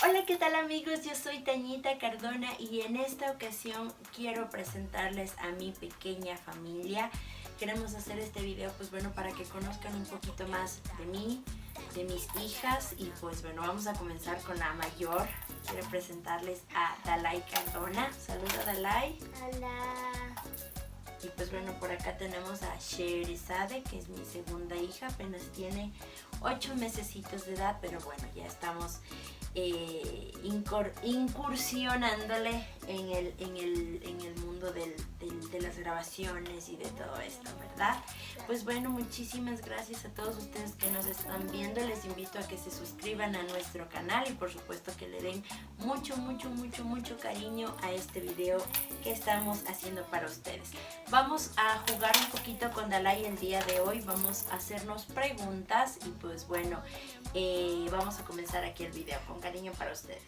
Hola, ¿qué tal amigos? Yo soy Tañita Cardona y en esta ocasión quiero presentarles a mi pequeña familia. Queremos hacer este video pues bueno para que conozcan un poquito más de mí, de mis hijas y pues bueno vamos a comenzar con la mayor. Quiero presentarles a Dalai Cardona. Saluda Dalai. Hola. Y pues bueno, por acá tenemos a Sherizade, que es mi segunda hija, apenas tiene 8 mesecitos de edad, pero bueno, ya estamos incursionándole en el mundo de las grabaciones y de todo esto, ¿verdad? Pues bueno, muchísimas gracias a todos ustedes que nos están viendo. Les invito a que se suscriban a nuestro canal y por supuesto que le den mucho cariño a este video que estamos haciendo para ustedes. Vamos a jugar un poquito con Dalai el día de hoy, vamos a hacernos preguntas y pues bueno, vamos a comenzar aquí el video con cariño para ustedes.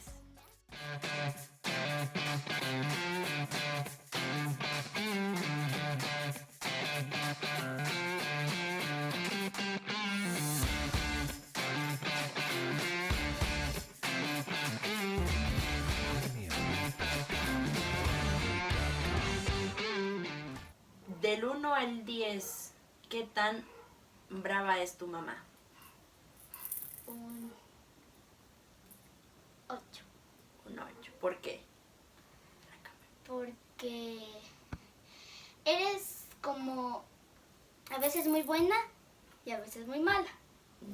Del 1 al 10, ¿qué tan brava es tu mamá? Un 8. Un 8. ¿Por qué? Porque eres como a veces muy buena y a veces muy mala.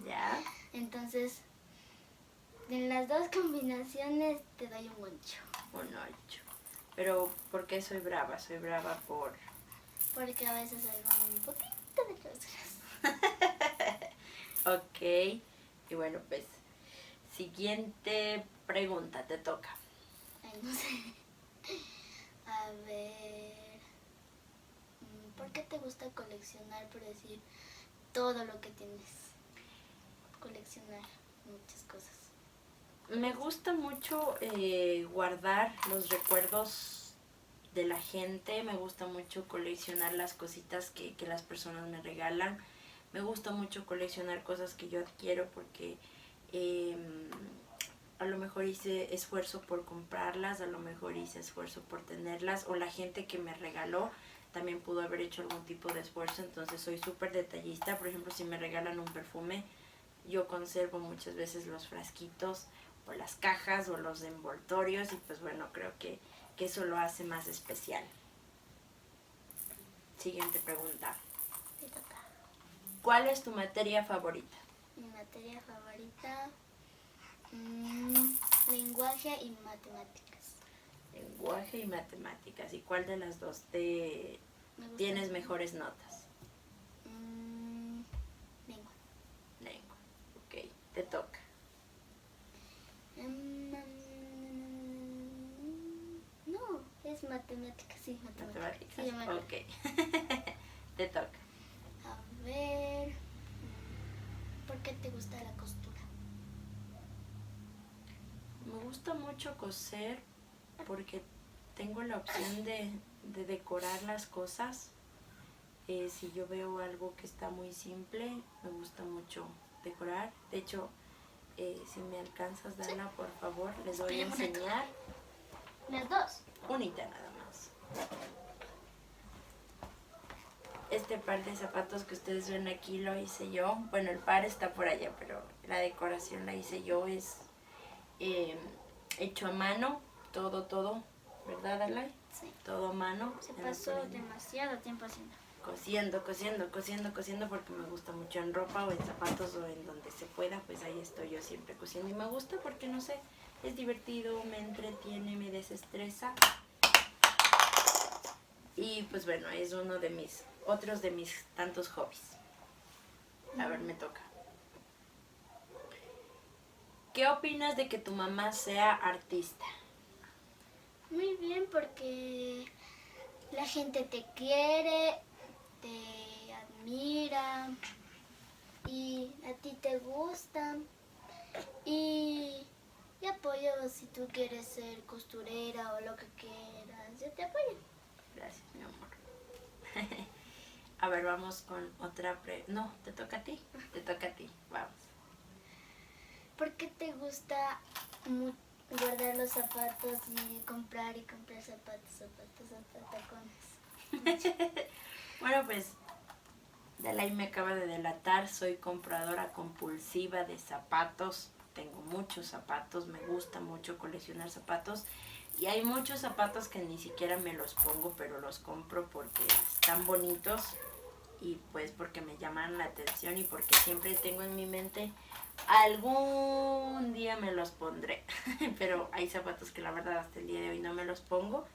¿Ya? Entonces, en las dos combinaciones te doy un 8. Un 8. Pero, ¿por qué soy brava? Soy brava por... Porque a veces hago un poquito de travesuras. Ok. Y bueno, pues, siguiente pregunta, te toca. Ay, no sé. A ver. ¿Por qué te gusta coleccionar, por decir, todo lo que tienes? Coleccionar muchas cosas. Me gusta mucho guardar los recuerdos de la gente. Me gusta mucho coleccionar las cositas que las personas me regalan. Me gusta mucho coleccionar cosas que yo adquiero porque a lo mejor hice esfuerzo por comprarlas, a lo mejor hice esfuerzo por tenerlas, o la gente que me regaló también pudo haber hecho algún tipo de esfuerzo. Entonces soy súper detallista. Por ejemplo, si me regalan un perfume, yo conservo muchas veces los frasquitos o las cajas o los envoltorios y pues bueno, creo que eso lo hace más especial. Siguiente pregunta. Te toca. ¿Cuál es tu materia favorita? Mi materia favorita, lenguaje y matemáticas. Lenguaje y matemáticas. ¿Y cuál de las dos Me gusta tienes mejores notas? Lengua. Lengua. Ok, te toca. No, es matemáticas, sí, matemáticas. Matemáticas. Sí, yo me acuerdo. Ok. Te toca. A ver, ¿por qué te gusta la costura? Me gusta mucho coser porque tengo la opción de decorar las cosas. Si yo veo algo que está muy simple, me gusta mucho decorar. De hecho, si me alcanzas, Dana, por favor, les voy a enseñar. Las dos. Unita nada más. Este par de zapatos que ustedes ven aquí lo hice yo. Bueno, el par está por allá, pero la decoración la hice yo. Es hecho a mano, todo, ¿verdad, Dalai? Sí. Todo a mano. Se pasó demasiado tiempo haciendo. Cosiendo porque me gusta mucho en ropa o en zapatos o en donde se pueda, pues ahí estoy yo siempre cosiendo y me gusta porque no sé, es divertido, me entretiene, me desestresa y pues bueno, es uno de mis tantos hobbies. A ver, me toca. ¿Qué opinas de que tu mamá sea artista? Muy bien, porque la gente te quiere, te admira y a ti te gusta y apoyo si tú quieres ser costurera o lo que quieras, yo te apoyo. Gracias, mi amor. A ver, vamos con otra No, te toca a ti. Te toca a ti, vamos. ¿Por qué te gusta los zapatos y comprar zapatos hasta tacones. Bueno, pues Dalai me acaba de delatar, soy compradora compulsiva de zapatos, tengo muchos zapatos, me gusta mucho coleccionar zapatos y hay muchos zapatos que ni siquiera me los pongo, pero los compro porque están bonitos y pues porque me llaman la atención y porque siempre tengo en mi mente algún día me los pondré, pero hay zapatos que la verdad hasta el día de hoy no me los pongo,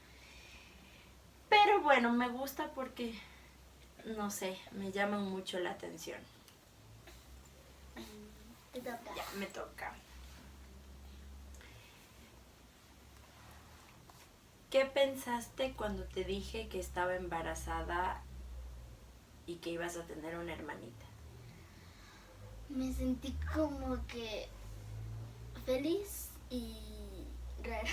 pero bueno, me gusta porque no sé, me llaman mucho la atención. Te toca. Ya, me toca. ¿Qué pensaste cuando te dije que estaba embarazada y que ibas a tener una hermanita? Me sentí como que feliz y rara,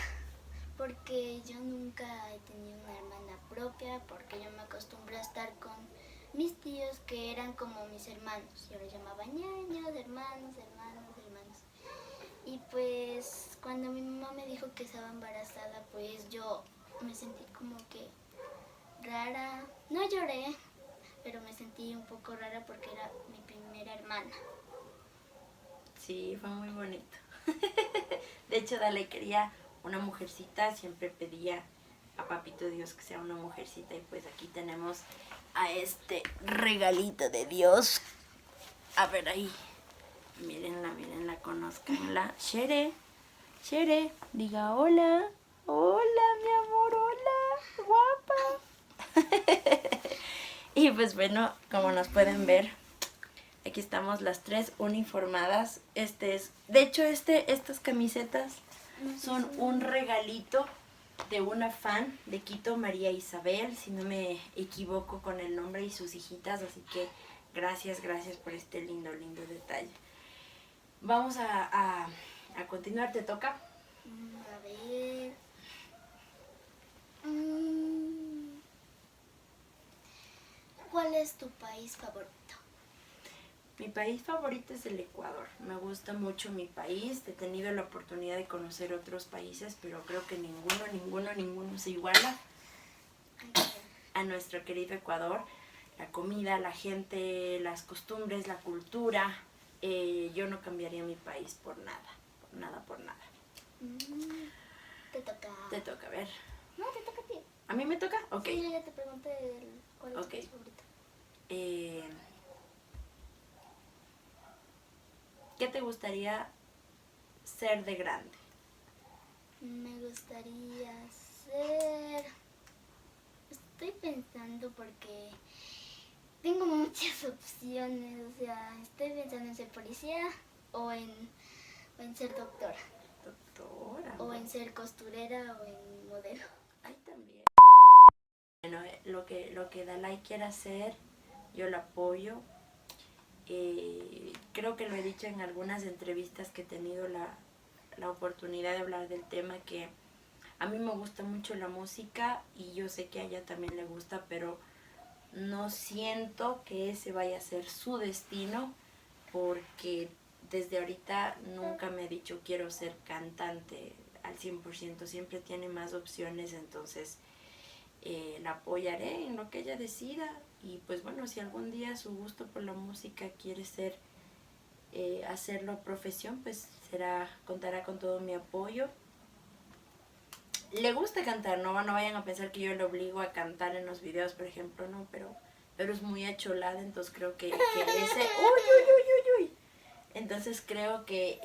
porque yo nunca he tenido una hermana propia, porque yo me acostumbré a estar con mis tíos que eran como mis hermanos. Yo los llamaba ñaños, hermanos. Y pues cuando mi mamá me dijo que estaba embarazada, pues yo me sentí como que rara. No lloré, pero me sentí un poco rara porque era mi primera hermana. Sí, fue muy bonito. De hecho, Dale quería una mujercita, siempre pedía a Papito Dios que sea una mujercita y pues aquí tenemos a este regalito de Dios. A ver ahí. Mírenla, conozcanla. Shere, diga hola. Hola, mi amor, hola, guapa. Y pues bueno, como nos pueden ver, aquí estamos las tres uniformadas. De hecho, estas camisetas son un regalito de una fan de Quito, María Isabel, si no me equivoco con el nombre, y sus hijitas, así que gracias por este lindo detalle. Vamos a continuar, ¿te toca? A ver. ¿Cuál es tu país favorito? Mi país favorito es el Ecuador. Me gusta mucho mi país. He tenido la oportunidad de conocer otros países, pero creo que ninguno se iguala a nuestro querido Ecuador. La comida, la gente, las costumbres, la cultura. Yo no cambiaría mi país por nada. Te toca. Te toca, a ver. No, te toca a ti. ¿A mí me toca? Ok. Sí, yo ya te pregunté cuál es tu país favorito. ¿Qué te gustaría ser de grande? Me gustaría ser... Estoy pensando porque tengo muchas opciones. O sea, estoy pensando en ser policía o en ser doctora. Doctora. O en ser costurera o en modelo. Ahí también. Bueno, lo que Dalai quiera hacer, yo lo apoyo. Creo que lo he dicho en algunas entrevistas que he tenido la oportunidad de hablar del tema, que a mí me gusta mucho la música y yo sé que a ella también le gusta, pero no siento que ese vaya a ser su destino, porque desde ahorita nunca me ha dicho quiero ser cantante al 100%, siempre tiene más opciones, entonces la apoyaré en lo que ella decida. Y pues bueno, si algún día su gusto por la música quiere ser hacerlo profesión, pues contará con todo mi apoyo. Le gusta cantar, no vayan a pensar que yo le obligo a cantar en los videos, por ejemplo, no, pero es muy acholada, entonces creo que ese... ¡Uy! Entonces creo que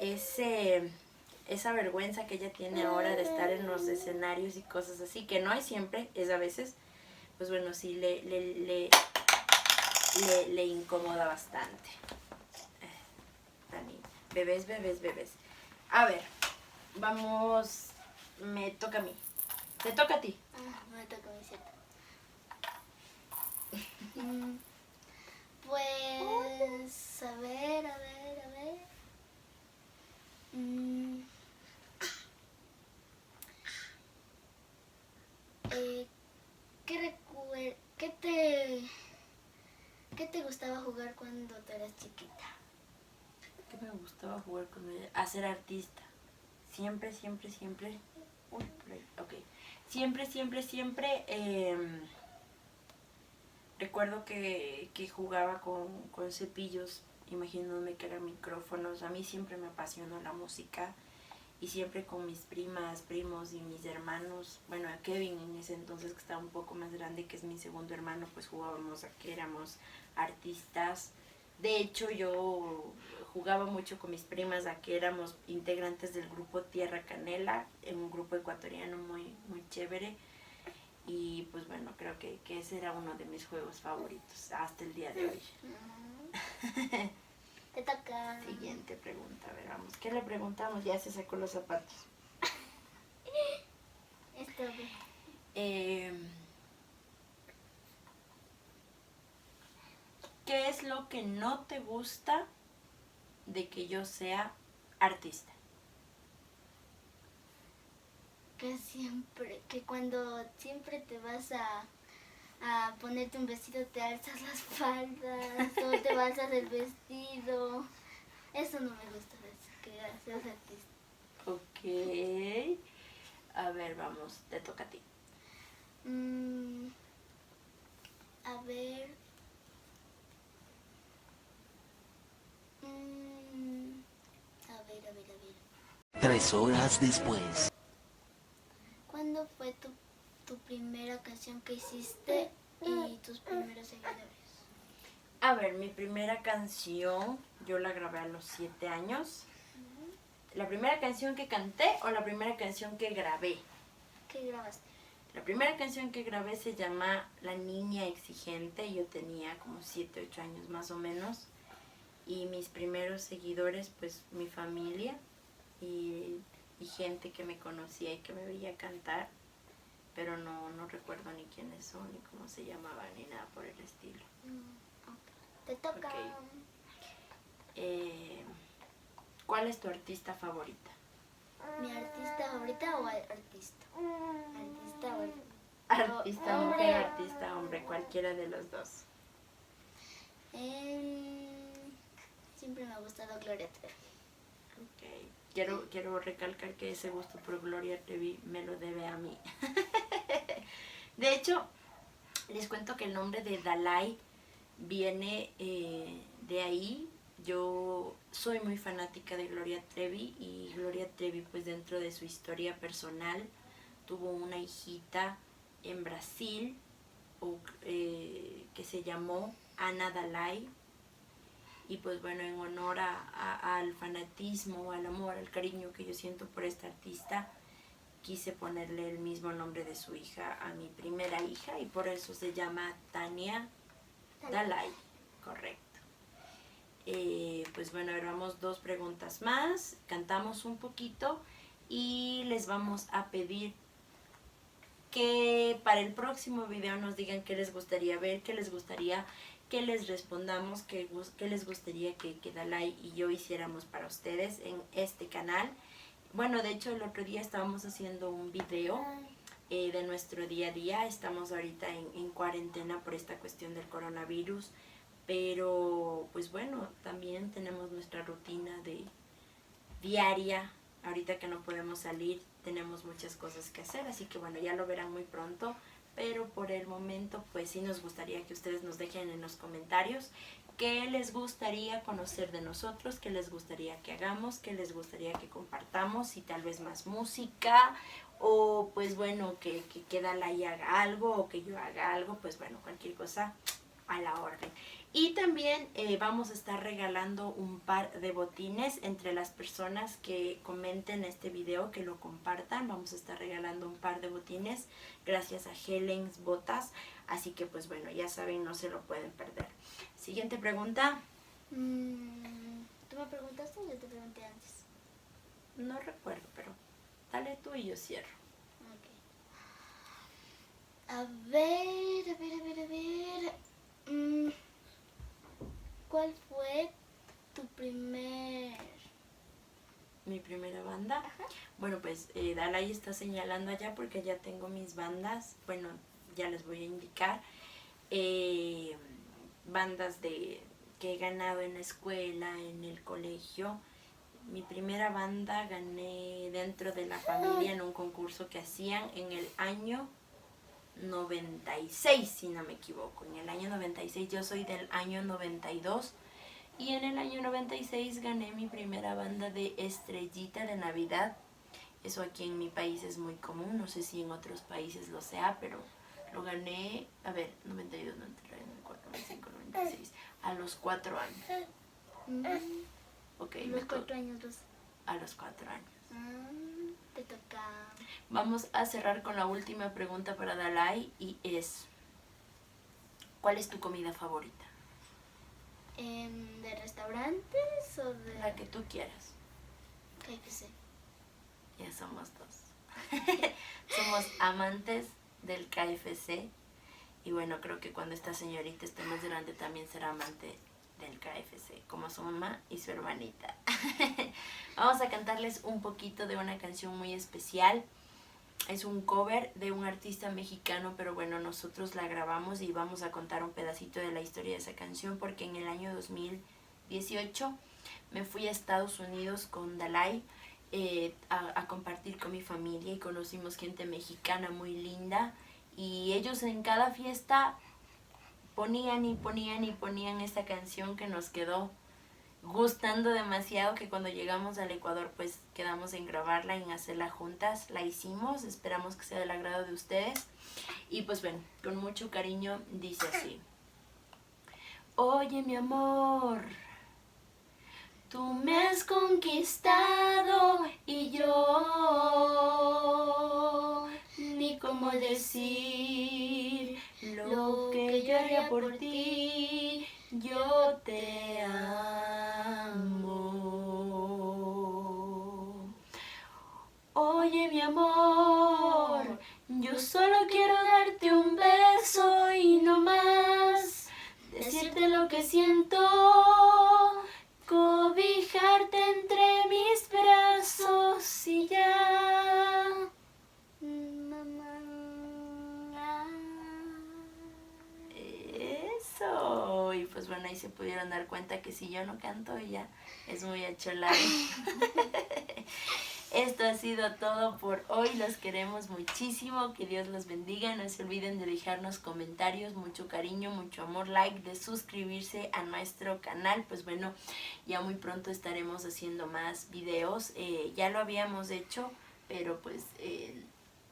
esa vergüenza que ella tiene ahora de estar en los escenarios y cosas así, que no es siempre, es a veces, pues bueno, sí le incomoda bastante. Dani, bebés. A ver, vamos, me toca a mí. ¿Te toca a ti? Me toca a mí, cierto. Pues, a ver. ¿Qué te gustaba jugar cuando tú eras chiquita? ¿Qué me gustaba jugar con ella? A ser artista. siempre, siempre, siempre, uy, por ahí, ok, siempre, siempre, siempre, recuerdo que jugaba con cepillos, imaginándome que eran micrófonos. A mí siempre me apasionó la música y siempre con mis primas, primos y mis hermanos, bueno, a Kevin en ese entonces que estaba un poco más grande, que es mi segundo hermano, pues jugábamos a que éramos artistas. De hecho, yo jugaba mucho con mis primas a que éramos integrantes del grupo Tierra Canela, en un grupo ecuatoriano muy, muy chévere. Y pues bueno, creo que ese era uno de mis juegos favoritos hasta el día de hoy. Te toca. Siguiente pregunta, a ver, vamos. ¿Qué le preguntamos? Ya se sacó los zapatos. Esto. ¿Qué es lo que no te gusta de que yo sea artista? Que cuando siempre te vas a ponerte un vestido te alzas las faldas o te alzas el vestido. Eso no me gusta de eso, que seas artista. Ok. A ver, vamos, te toca a ti. A ver. A ver. 3 horas después. ¿Cuándo fue tu primera canción que hiciste y tus primeros seguidores? A ver, mi primera canción, yo la grabé a los 7 años. ¿La primera canción que canté o la primera canción que grabé? ¿Qué grabaste? La primera canción que grabé se llama La Niña Exigente. Yo tenía como 7, 8 años más o menos. Y mis primeros seguidores, pues mi familia y gente que me conocía y que me veía cantar. Pero no recuerdo ni quiénes son, ni cómo se llamaban, ni nada por el estilo. Te toca. Ok. ¿Cuál es tu artista favorita? ¿Mi artista favorita o artista? Artista o Artista mujer, artista hombre, cualquiera de los dos. Siempre me ha gustado Gloria Trevi. Ok. Quiero recalcar que ese gusto por Gloria Trevi me lo debe a mí. De hecho, les cuento que el nombre de Dalai viene de ahí. Yo soy muy fanática de Gloria Trevi y Gloria Trevi, pues dentro de su historia personal, tuvo una hijita en Brasil que se llamó Ana Dalai. Y pues bueno, en honor al fanatismo, al amor, al cariño que yo siento por esta artista, quise ponerle el mismo nombre de su hija a mi primera hija y por eso se llama Tania Dalai, correcto. Pues bueno, a ver, vamos 2 preguntas más, cantamos un poquito y les vamos a pedir que para el próximo video nos digan qué les gustaría ver, qué les gustaría que les respondamos, qué les gustaría que Dalai y yo hiciéramos para ustedes en este canal. Bueno, de hecho el otro día estábamos haciendo un video de nuestro día a día. Estamos ahorita en cuarentena por esta cuestión del coronavirus, pero pues bueno, también tenemos nuestra rutina de diaria. Ahorita que no podemos salir, tenemos muchas cosas que hacer, así que bueno, ya lo verán muy pronto. Pero por el momento, pues sí nos gustaría que ustedes nos dejen en los comentarios qué les gustaría conocer de nosotros, qué les gustaría que hagamos, qué les gustaría que compartamos, y tal vez más música, o pues bueno, que Dalai haga algo, o que yo haga algo, pues bueno, cualquier cosa a la orden. Y también vamos a estar regalando un par de botines entre las personas que comenten este video, que lo compartan. Vamos a estar regalando un par de botines gracias a Helen's Botas. Así que pues bueno, ya saben, no se lo pueden perder. Siguiente pregunta. ¿Tú me preguntaste o yo te pregunté antes? No recuerdo, pero dale tú y yo cierro. Okay. A ver. ¿Cuál fue mi primera banda? Ajá. Bueno, pues Dalai está señalando allá porque ya tengo mis bandas. Bueno, ya les voy a indicar. Bandas que he ganado en la escuela, en el colegio. Mi primera banda gané dentro de la familia en un concurso que hacían en el año 96, si no me equivoco. En el año 96, yo soy del año 92. Y en el año 96 gané mi primera banda de estrellita de Navidad. Eso aquí en mi país es muy común, no sé si en otros países lo sea, pero lo gané, 92, 93, 94, 95, 96, a los 4 años. Ok, Los 4 años los... a los 4 años. te toca... Vamos a cerrar con la última pregunta para Dalai y es, ¿cuál es tu comida favorita? ¿De restaurantes o de...? La que tú quieras. KFC. Ya somos dos. Somos amantes del KFC. Y bueno, creo que cuando esta señorita esté más grande también será amante del KFC, como su mamá y su hermanita. Vamos a cantarles un poquito de una canción muy especial. Es un cover de un artista mexicano, pero bueno, nosotros la grabamos y vamos a contar un pedacito de la historia de esa canción, porque en el año 2018 me fui a Estados Unidos con Dalai a compartir con mi familia y conocimos gente mexicana muy linda, y ellos en cada fiesta ponían esta canción que nos quedó gustando demasiado, que cuando llegamos al Ecuador pues quedamos en grabarla y en hacerla juntas. La hicimos, esperamos que sea del agrado de ustedes y pues bueno, con mucho cariño dice así: oye mi amor, tú me has conquistado y yo ni cómo decir lo que yo haría por ti. Yo te amo. Oye mi amor, yo solo quiero darte un beso y no más, decirte lo que siento, cobijarte entre mis brazos y ya. Eso. Y pues bueno, ahí se pudieron dar cuenta que si yo no canto, ella es muy acholada. Esto ha sido todo por hoy. Los queremos muchísimo. Que Dios los bendiga. No se olviden de dejarnos comentarios, mucho cariño, mucho amor, like, de suscribirse a nuestro canal. Pues bueno, ya muy pronto estaremos haciendo más videos. Ya lo habíamos hecho, pero pues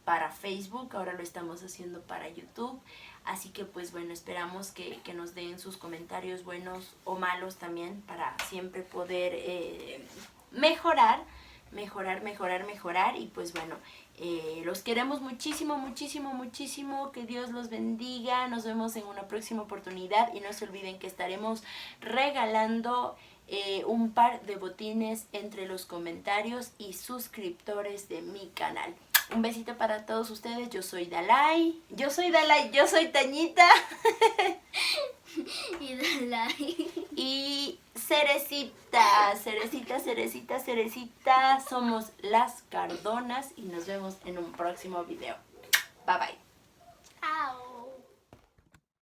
para Facebook. Ahora lo estamos haciendo para YouTube. Así que pues bueno, esperamos que nos den sus comentarios buenos o malos también, para siempre poder mejorar. Y pues bueno, los queremos muchísimo, muchísimo, muchísimo. Que Dios los bendiga. Nos vemos en una próxima oportunidad y no se olviden que estaremos regalando un par de botines entre los comentarios y suscriptores de mi canal. Un besito para todos ustedes. Yo soy Dalai. Yo soy Tañita. Y Dalai. Y Cerecita. Somos las Cardonas y nos vemos en un próximo video. Bye bye. Chao.